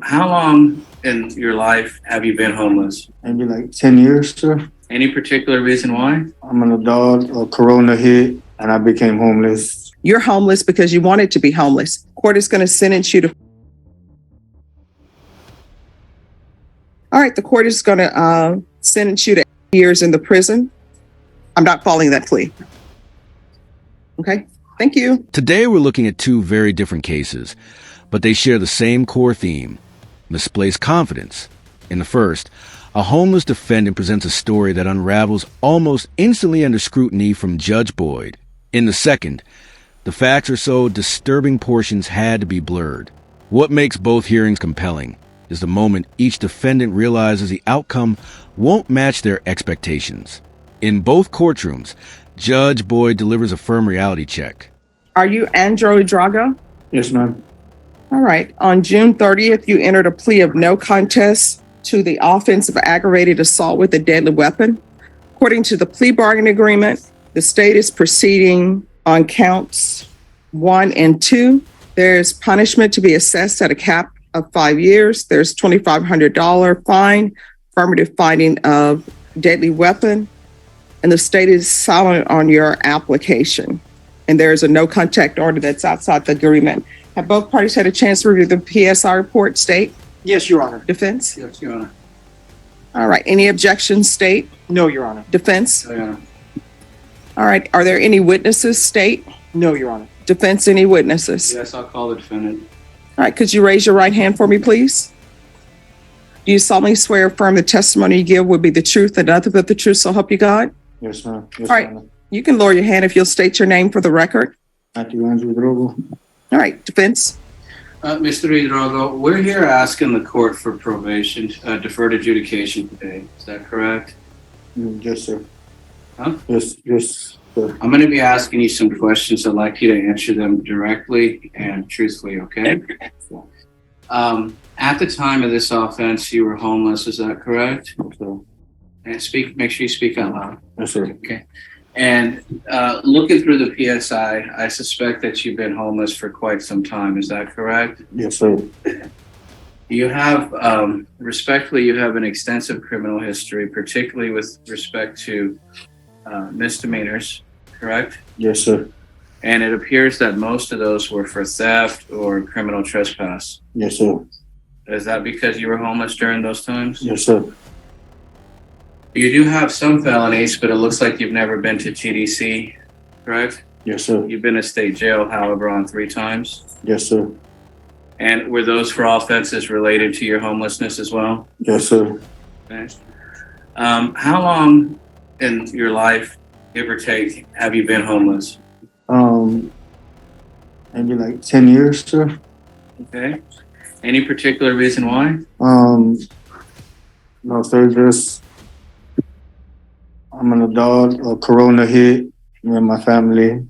How long in your life have you been homeless? Maybe like 10 years, sir. Any particular reason why? I'm an adult, Corona hit, and I became homeless. You're homeless because you wanted to be homeless. Court is going to sentence you to. All right, the court is going to sentence you to 8 years in the prison. I'm not following that plea. Okay, thank you. Today we're looking at two very different cases, but they share the same core theme: misplaced confidence. In the first, a homeless defendant presents a story that unravels almost instantly under scrutiny from Judge Boyd. In the second, the facts are so disturbing portions had to be blurred. What makes both hearings compelling is the moment each defendant realizes the outcome won't match their expectations. In both courtrooms, Judge Boyd delivers a firm reality check. Are you Andrew Drago? Yes, ma'am. All right. On June 30th, you entered a plea of no contest to the offense of aggravated assault with a deadly weapon. According to the plea bargaining agreement, the state is proceeding on counts 1 and 2. There's punishment to be assessed at a cap of 5 years. There's $2,500 fine, affirmative finding of deadly weapon, and the state is silent on your application. And there's a no contact order that's outside the agreement. Have both parties had a chance to review the PSI report, state? Yes, Your Honor. Defense? Yes, Your Honor. All right. Any objections, state? No, Your Honor. Defense? Your Honor. All right. Are there any witnesses, state? No, Your Honor. Defense, any witnesses? Yes, I'll call the defendant. All right. Could you raise your right hand for me, please? Do you solemnly swear or affirm the testimony you give will be the truth and nothing but the truth, so help you God? Yes, ma'am. Yes, All right. Your Honor. You can lower your hand if you'll state your name for the record. Matthew Andrew Drogo. All right. Defense? Mr. Hidrogo, we're here asking the court for probation, deferred adjudication today. Is that correct? Yes, sir. Huh? Yes, sir. I'm going to be asking you some questions. I'd like you to answer them directly and truthfully, okay? At the time of this offense, you were homeless. Is that correct? Yes, sir. And make sure you speak out loud. Yes, sir. Okay. And looking through the PSI, I suspect that you've been homeless for quite some time. Is that correct? Yes, sir. You have, respectfully, you have an extensive criminal history, particularly with respect to misdemeanors, correct? Yes, sir. And it appears that most of those were for theft or criminal trespass. Yes, sir. Is that because you were homeless during those times? Yes, sir. You do have some felonies, but it looks like you've never been to TDC, correct? Yes, sir. You've been to state jail, however, on 3 times. Yes, sir. And were those for offenses related to your homelessness as well? Yes, sir. Okay. How long in your life, give or take, have you been homeless? Maybe like 10 years, sir. Okay. Any particular reason why? No, sir. Just I'm an adult, Corona hit me and my family,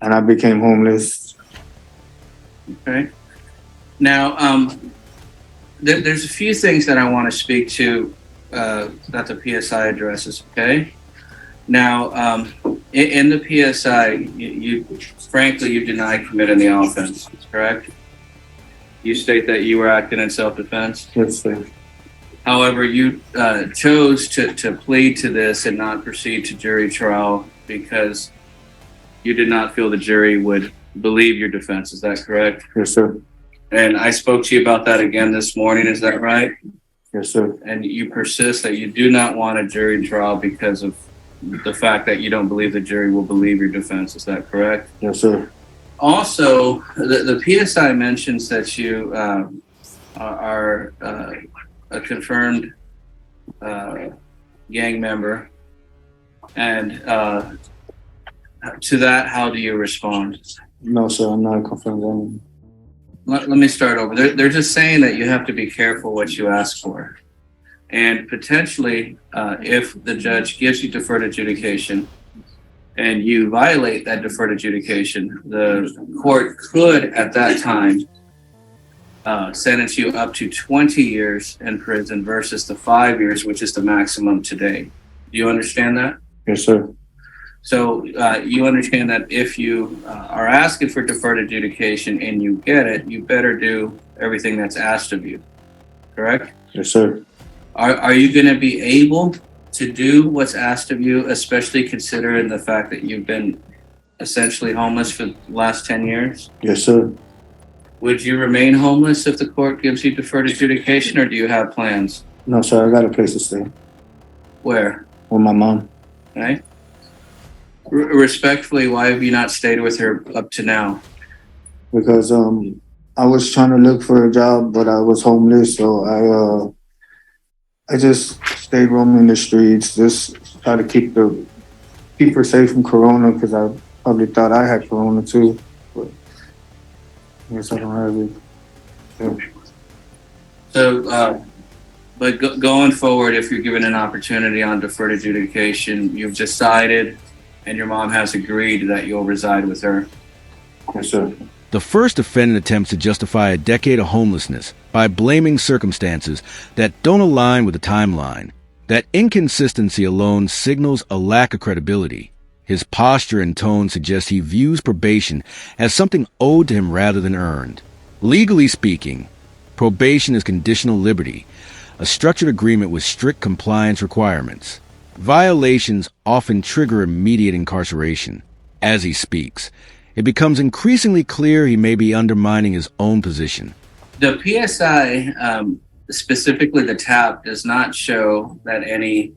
and I became homeless. Okay. Now, there's a few things that I want to speak to that the PSI addresses, okay? Now, in the PSI, you frankly, you deny committing the offense, correct? You state that you were acting in self-defense. Yes, sir. However, you chose to plead to this and not proceed to jury trial because you did not feel the jury would believe your defense. Is that correct? Yes, sir. And I spoke to you about that again this morning. Is that right? Yes, sir. And you persist that you do not want a jury trial because of the fact that you don't believe the jury will believe your defense. Is that correct? Yes, sir. Also, the PSI mentions that you are a confirmed gang member. And to that, how do you respond? No, sir. I'm not confirmed woman. Let me start over. They're just saying that you have to be careful what you ask for. And potentially, if the judge gives you deferred adjudication and you violate that deferred adjudication, the court could, at that time, sentence you up to 20 years in prison versus the 5 years, which is the maximum today. Do you understand that? Yes, sir. So you understand that if you are asking for deferred adjudication and you get it, you better do everything that's asked of you. correct? Yes, sir. Are you going to be able to do what's asked of you, especially considering the fact that you've been essentially homeless for the last 10 years? Yes, sir. Would you remain homeless if the court gives you deferred adjudication, or do you have plans? No, sir. I got a place to stay Where? with my mom. Right? Respectfully, why have you not stayed with her up to now? Because I was trying to look for a job, but I was homeless, so I just stayed roaming the streets, just try to keep her safe from corona, because I probably thought I had corona too, but I guess I don't have it. Yeah. So, but going forward, if you're given an opportunity on deferred adjudication, you've decided and your mom has agreed that you'll reside with her. Yes, sir. The first defendant attempts to justify a decade of homelessness by blaming circumstances that don't align with the timeline. That inconsistency alone signals a lack of credibility. His posture and tone suggest he views probation as something owed to him rather than earned. Legally speaking, probation is conditional liberty, a structured agreement with strict compliance requirements. Violations often trigger immediate incarceration. As he speaks, it becomes increasingly clear he may be undermining his own position. The PSI, specifically the TAP, does not show that any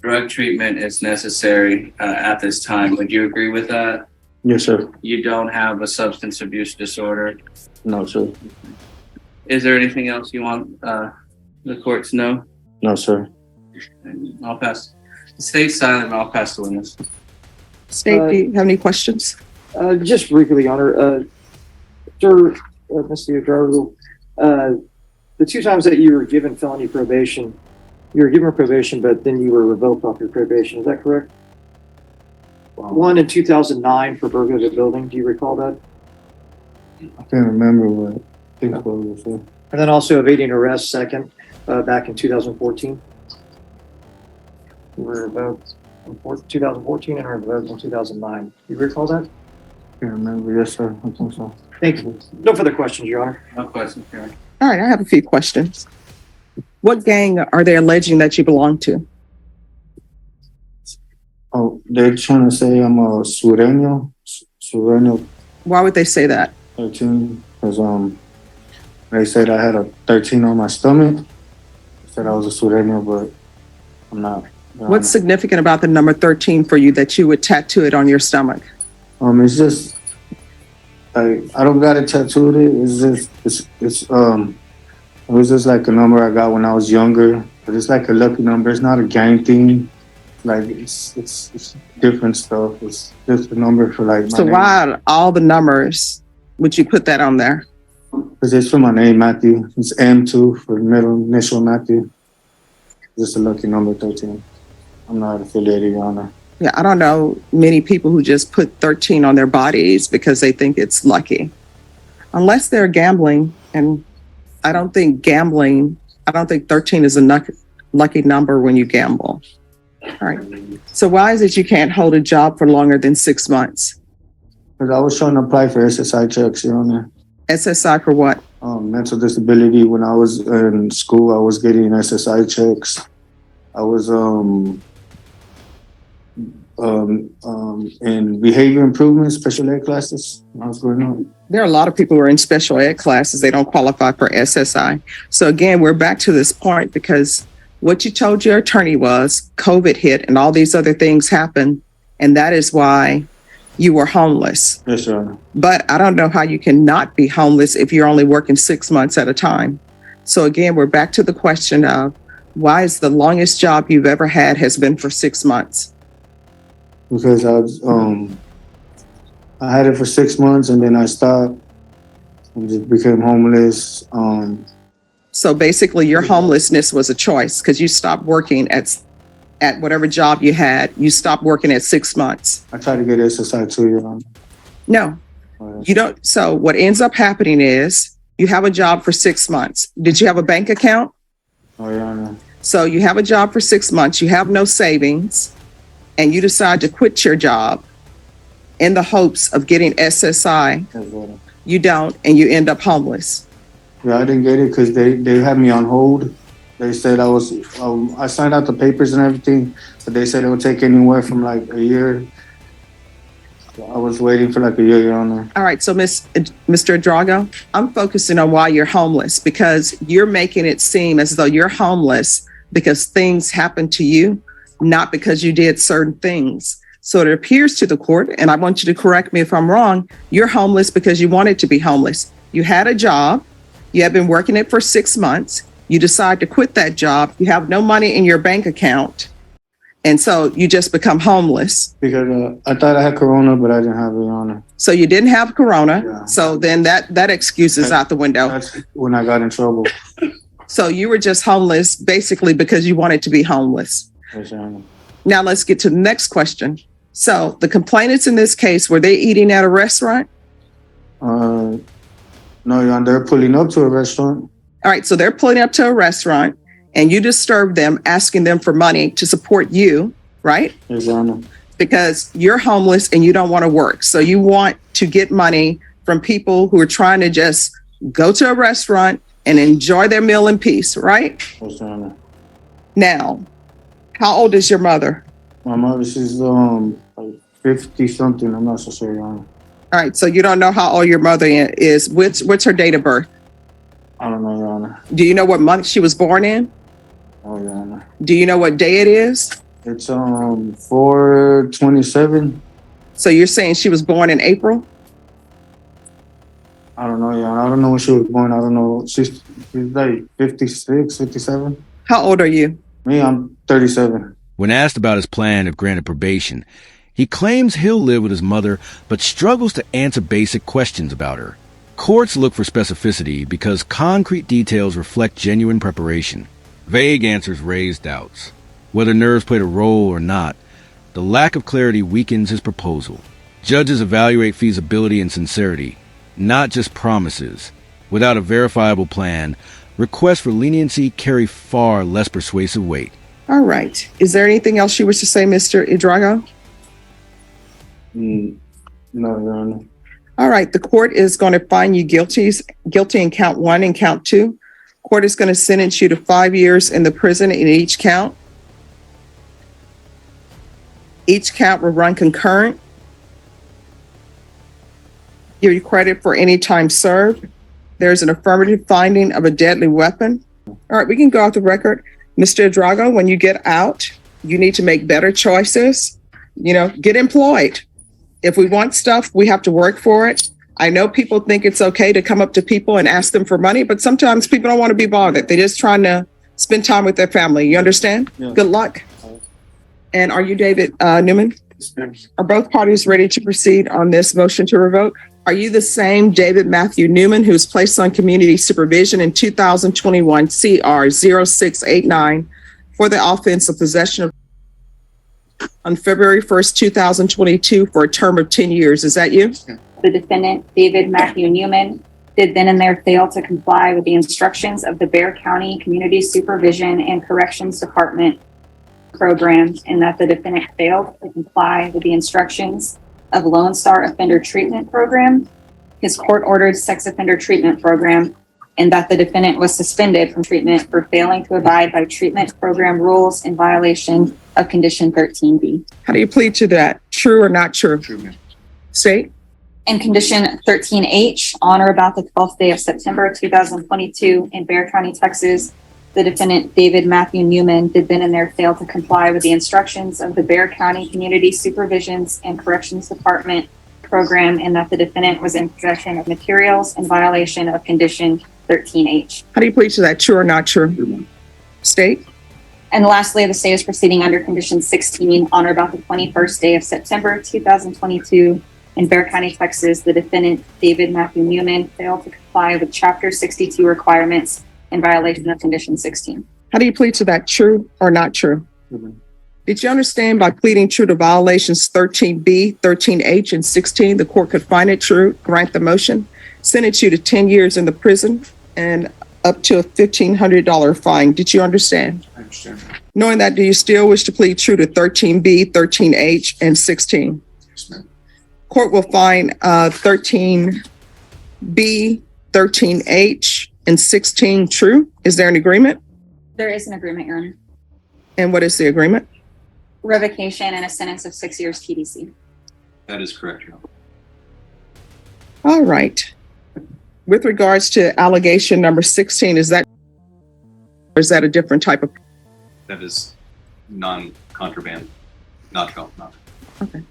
drug treatment is necessary at this time. Would you agree with that? Yes, sir. You don't have a substance abuse disorder. No, sir. Is there anything else you want the court to know? No, sir. I'll pass. Stay silent. I'll pass the witness. State, do you have any questions? Just briefly, Your Honor, Sir, Mr. Darrell, the two times that you were given felony probation, you were given probation, but then you were revoked off your probation. Is that correct? One in 2009 for burglary of a building. Do you recall that? I can't remember what I think what it was. And then also evading arrest, second, back in 2014. You were revoked in 2014 and revoked in 2009. Do you recall that? I can't remember. Yes, sir. I think so. Thank you. No further questions, Your Honor. No questions, Karen. All right, I have a few questions. What gang are they alleging that you belong to? Oh, they're trying to say I'm a Sureño. Sureño Why would they say that? 13, because they said I had a 13 on my stomach. They said I was a Sureño, but I'm not. What's significant about the number 13 for you that you would tattoo it on your stomach? It's just like I don't got it tattooed. It was just like a number I got when I was younger, but it's like a lucky number. It's not a gang thing. Like it's different stuff. It's just a number for like. So why all the numbers would you put that on there? Because it's for my name, Matthew. It's M2 for middle initial Matthew. Just a lucky number 13. I'm not affiliated, Your Honor. Yeah, I don't know many people who just put 13 on their bodies because they think it's lucky. Unless they're gambling, and I don't think 13 is a lucky number when you gamble. All right. So why is it you can't hold a job for longer than 6 months? Because I was trying to apply for SSI checks, Your Honor. SSI for what? Mental disability. When I was in school, I was getting SSI checks. I was in behavior improvement special ed classes when I was growing up. There are a lot of people who are in special ed classes. They don't qualify for SSI. So again, we're back to this point because what you told your attorney was COVID hit and all these other things happened. And that is why you were homeless. Yes, Your Honor. But I don't know how you can not be homeless if you're only working 6 months at a time. So again, we're back to the question of why is the longest job you've ever had has been for 6 months? Because I had it for 6 months and then I stopped and just became homeless. So basically your homelessness was a choice because you stopped working at whatever job you had. You stopped working at 6 months. I tried to get SSI too, Your Honor. No, you don't. So what ends up happening is you have a job for 6 months. Did you have a bank account? Oh, Your Honor. So you have a job for 6 months. You have no savings and you decide to quit your job in the hopes of getting SSI. Yes, Your Honor. You don't, and you end up homeless. Yeah, I didn't get it because they had me on hold. They said I signed out the papers and everything, but they said it would take anywhere from like a year. So I was waiting for like a year, Your Honor. All right, so Mr. Drago, I'm focusing on why you're homeless because you're making it seem as though you're homeless because things happened to you, not because you did certain things. So it appears to the court, and I want you to correct me if I'm wrong, you're homeless because you wanted to be homeless. You had a job, you have been working it for 6 months, you decide to quit that job, you have no money in your bank account, and so you just become homeless. Because I thought I had corona, but I didn't have it, Your Honor. So you didn't have corona, Yeah. so then that excuse is out the window. That's when I got in trouble. So you were just homeless basically because you wanted to be homeless. Yes, Your Honor. Now let's get to the next question. So the complainants in this case, were they eating at a restaurant? No, Your Honor, they're pulling up to a restaurant. All right, so they're pulling up to a restaurant and you disturbed them, asking them for money to support you, right? Yes, Your Honor. Because you're homeless and you don't want to work. So you want to get money from people who are trying to just go to a restaurant and enjoy their meal in peace, right? Yes, Your Honor. Now, how old is your mother? My mother, she's like 50 something. I'm not so sure, Your Honor. All right, so you don't know how old your mother is. What's her date of birth? I don't know, Your Honor. Do you know what month she was born in? Oh, Your Honor. Do you know what day it is? It's 4/27. So you're saying she was born in April? I don't know, Your Honor. I don't know when she was born. I don't know. She's like 56, 57. How old are you? Me, I'm 37. When asked about his plan if granted probation, he claims he'll live with his mother, but struggles to answer basic questions about her. Courts look for specificity because concrete details reflect genuine preparation. Vague answers raise doubts. Whether nerves played a role or not, the lack of clarity weakens his proposal. Judges evaluate feasibility and sincerity, not just promises. Without a verifiable plan, requests for leniency carry far less persuasive weight. All right. Is there anything else you wish to say, Mr. Idrago? No, Your Honor. All right. The court is going to find you guilty in count 1 and count 2. Court is going to sentence you to 5 years in the prison in each count. Each count will run concurrent. Give you credit for any time served. There's an affirmative finding of a deadly weapon. All right, we can go off the record. Mr. Drago, when you get out, you need to make better choices. Get employed. If we want stuff, we have to work for it. I know people think it's okay to come up to people and ask them for money, but sometimes people don't want to be bothered. They're just trying to spend time with their family. You understand? Yeah. Good luck. And are you David Newman? Are both parties ready to proceed on this motion to revoke? Are you the same David Matthew Newman who was placed on community supervision in 2021 CR 0689 for the offense of possession of on February 1st, 2022 for a term of 10 years? Is that you? The defendant, David Matthew Newman, did then and there fail to comply with the instructions of the Bexar County Community Supervision and Corrections Department program, and that the defendant failed to comply with the instructions of Lone Star Offender Treatment Program, his court-ordered sex offender treatment program, and that the defendant was suspended from treatment for failing to abide by treatment program rules in violation of Condition 13B. How do you plead to that? True or not true? True, ma'am. State. In Condition 13H, on or about the 12th day of September 2022 in Bexar County, Texas, the defendant, David Matthew Newman, did then and there fail to comply with the instructions of the Bexar County Community Supervisions and Corrections Department program, and that the defendant was in possession of materials in violation of Condition 13H. How do you plead to that? True or not true? State. And lastly, the state is proceeding under Condition 16 on or about the 21st day of September 2022 in Bexar County, Texas. The defendant, David Matthew Newman, failed to comply with Chapter 62 requirements in violation of Condition 16. How do you plead to that? True or not true? Did you understand by pleading true to violations 13B, 13H, and 16, the court could find it true, grant the motion, sentence you to 10 years in the prison, and up to a $1,500 fine? Did you understand? I understand. Knowing that, do you still wish to plead true to 13B, 13H, and 16? Yes, ma'am. Court will find 13B, 13H, and 16 true? Is there an agreement? There is an agreement, Your Honor. And what is the agreement? Revocation and a sentence of 6 years TDC. That is correct, Your Honor. All right. With regards to allegation number 16, is that a different type of? That is non-contraband, not child pornography.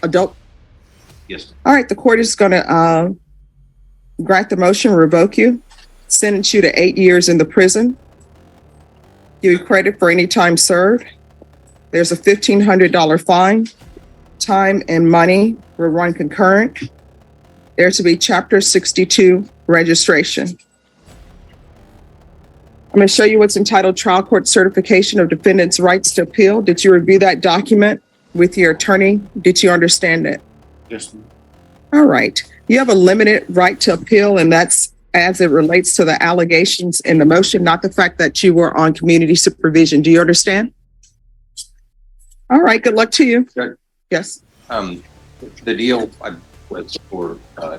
Adult? Yes, All right, the court is going to grant the motion, revoke you, sentence you to 8 years in the prison. Give you credit for any time served. There's a $1,500 fine. Time and money will run concurrent. There to be Chapter 62 registration. I'm going to show you what's entitled Trial Court Certification of Defendants' Rights to Appeal. Did you review that document with your attorney? Did you understand it? Yes. All right. You have a limited right to appeal, and that's as it relates to the allegations in the motion, not the fact that you were on community supervision. Do you understand? All right. Good luck to you. Sure. Yes. the deal was for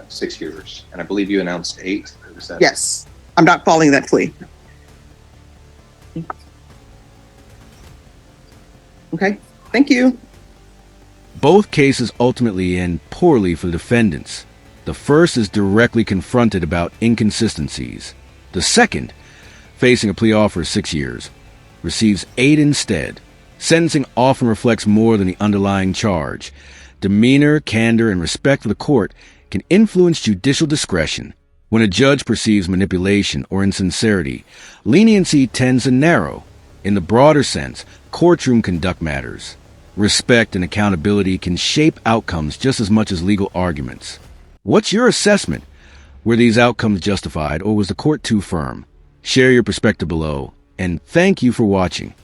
6 years, and I believe you announced 8. Was that? Yes. I'm not following that plea. Okay. Thank you. Both cases ultimately end poorly for the defendants. The first is directly confronted about inconsistencies. The second, facing a plea offer of 6 years, receives 8 instead. Sentencing often reflects more than the underlying charge. Demeanor, candor, and respect for the court can influence judicial discretion. When a judge perceives manipulation or insincerity, leniency tends to narrow. In the broader sense, courtroom conduct matters. Respect and accountability can shape outcomes just as much as legal arguments. What's your assessment? Were these outcomes justified, or was the court too firm? Share your perspective below, and thank you for watching.